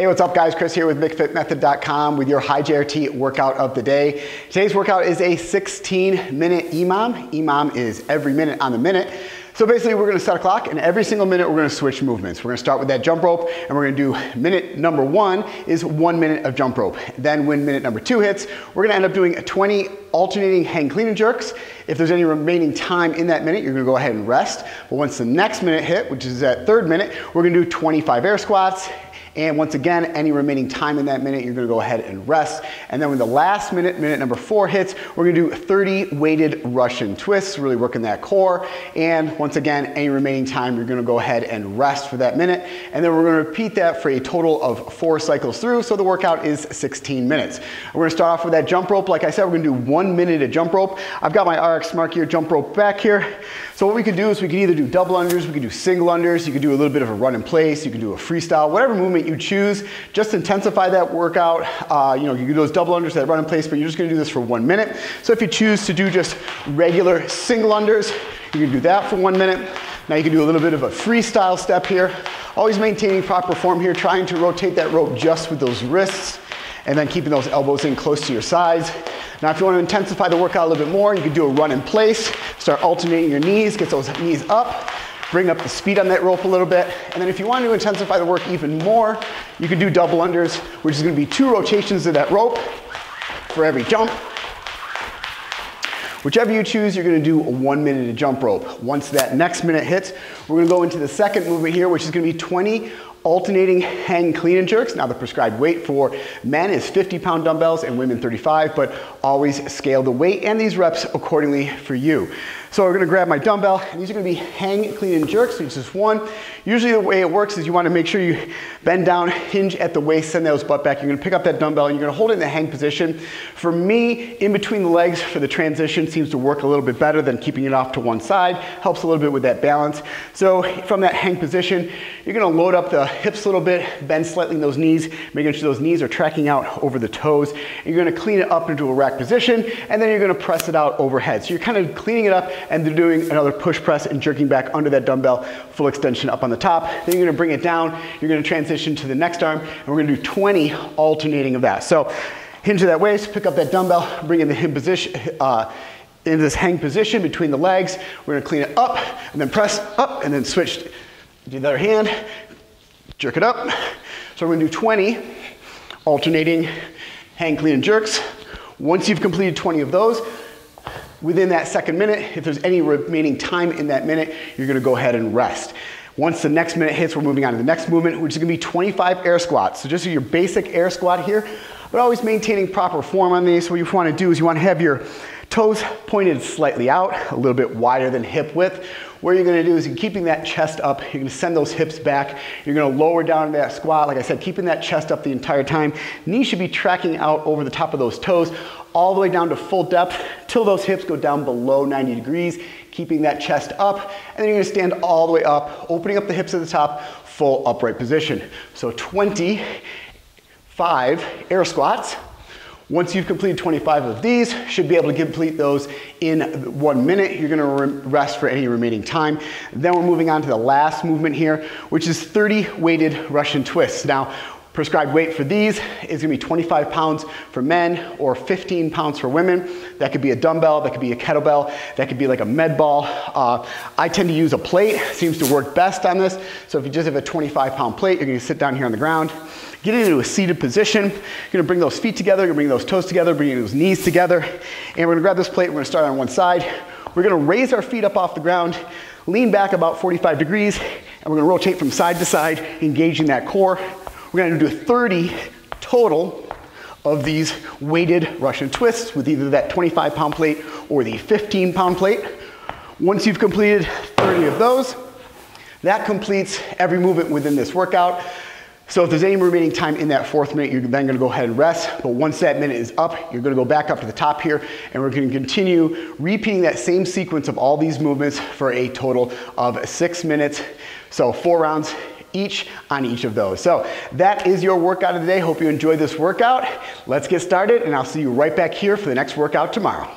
Hey, what's up guys? Chris here with McFitMethod.com with your high JRT workout of the day. Today's workout is a 16-minute EMOM. EMOM is every minute on the minute. So basically we're gonna set a clock and every single minute we're gonna switch movements. We're gonna start with that jump rope and we're gonna do minute number 1 is 1 minute of jump rope. Then when minute number 2 hits, we're gonna end up doing 20 alternating hang clean and jerks. If there's any remaining time in that minute, you're gonna go ahead and rest. But once the next minute hit, which is that third minute, we're gonna do 25 air squats. And once again, any remaining time in that minute, you're gonna go ahead and rest. And then when the last minute, minute number 4 hits, we're gonna do 30 weighted Russian twists, really working that core. And once again, any remaining time, you're gonna go ahead and rest for that minute. And then we're gonna repeat that for a total of 4 cycles through, so the workout is 16 minutes. We're gonna start off with that jump rope. Like I said, we're gonna do 1 minute of jump rope. I've got my RX Smart Gear jump rope back here. So what we could do is we could either do double unders, we could do single unders, you could do a little bit of a run in place, you could do a freestyle, whatever movement you choose. Just intensify that workout. You can do those double unders that run in place, but you're just gonna do this for 1 minute. So if you choose to do just regular single unders, you can do that for 1 minute. Now you can do a little bit of a freestyle step here. Always maintaining proper form here, trying to rotate that rope just with those wrists and then keeping those elbows in close to your sides. Now if you want to intensify the workout a little bit more, you can do a run in place, start alternating your knees, get those knees up, bring up the speed on that rope a little bit. And then if you want to intensify the work even more, you can do double unders, which is going to be 2 rotations of that rope for every jump. Whichever you choose, you're gonna do 1 minute of jump rope. Once that next minute hits, we're gonna go into the second movement here, which is gonna be 20 alternating hang clean and jerks. Now the prescribed weight for men is 50-pound dumbbells and women 35, but always scale the weight and these reps accordingly for you. So we're gonna grab my dumbbell, and these are gonna be hang clean and jerks, so it's just 1. Usually the way it works is you wanna make sure you bend down, hinge at the waist, send those butt back. You're gonna pick up that dumbbell and you're gonna hold it in the hang position. For me, in between the legs for the transition seems to work a little bit better than keeping it off to one side. Helps a little bit with that balance. So from that hang position, you're gonna load up the hips a little bit, bend slightly those knees, making sure those knees are tracking out over the toes. And you're gonna clean it up into a rack position, and then you're gonna press it out overhead. So you're kind of cleaning it up and then doing another push press and jerking back under that dumbbell, full extension up on the top. Then you're gonna bring it down, you're gonna transition to the next arm, and we're gonna do 20 alternating of that. So hinge at that waist, pick up that dumbbell, bring in the hip position, into this hang position between the legs. We're gonna clean it up, and then press up, and then switch to the other hand, jerk it up. So we're gonna do 20 alternating hang clean and jerks. Once you've completed 20 of those, within that second minute, if there's any remaining time in that minute, you're gonna go ahead and rest. Once the next minute hits, we're moving on to the next movement, which is gonna be 25 air squats. So just your basic air squat here, but always maintaining proper form on these. So what you wanna do is you wanna have your toes pointed slightly out, a little bit wider than hip width. What you're gonna do is you're keeping that chest up, you're gonna send those hips back, you're gonna lower down that squat, like I said, keeping that chest up the entire time. Knees should be tracking out over the top of those toes, all the way down to full depth, till those hips go down below 90 degrees, keeping that chest up, and then you're gonna stand all the way up, opening up the hips at the top, full upright position. So 25 air squats. Once you've completed 25 of these, should be able to complete those in 1 minute. You're gonna rest for any remaining time. Then we're moving on to the last movement here, which is 30 weighted Russian twists. Now, prescribed weight for these is gonna be 25 pounds for men or 15 pounds for women. That could be a dumbbell, that could be a kettlebell, that could be like a med ball. I tend to use a plate, seems to work best on this. So if you just have a 25-pound plate, you're gonna sit down here on the ground, get into a seated position. You're gonna bring those feet together, you're gonna bring those toes together, bring those knees together. And we're gonna grab this plate, we're gonna start on one side. We're gonna raise our feet up off the ground, lean back about 45 degrees, and we're gonna rotate from side to side, engaging that core. We're gonna do 30 total of these weighted Russian twists with either that 25-pound plate or the 15-pound plate. Once you've completed 30 of those, that completes every movement within this workout. So if there's any remaining time in that 4th minute, you're then gonna go ahead and rest. But once that minute is up, you're gonna go back up to the top here, and we're gonna continue repeating that same sequence of all these movements for a total of 6 minutes. So 4 rounds each on each of those. So that is your workout of the day. Hope you enjoyed this workout. Let's get started, and I'll see you right back here for the next workout tomorrow.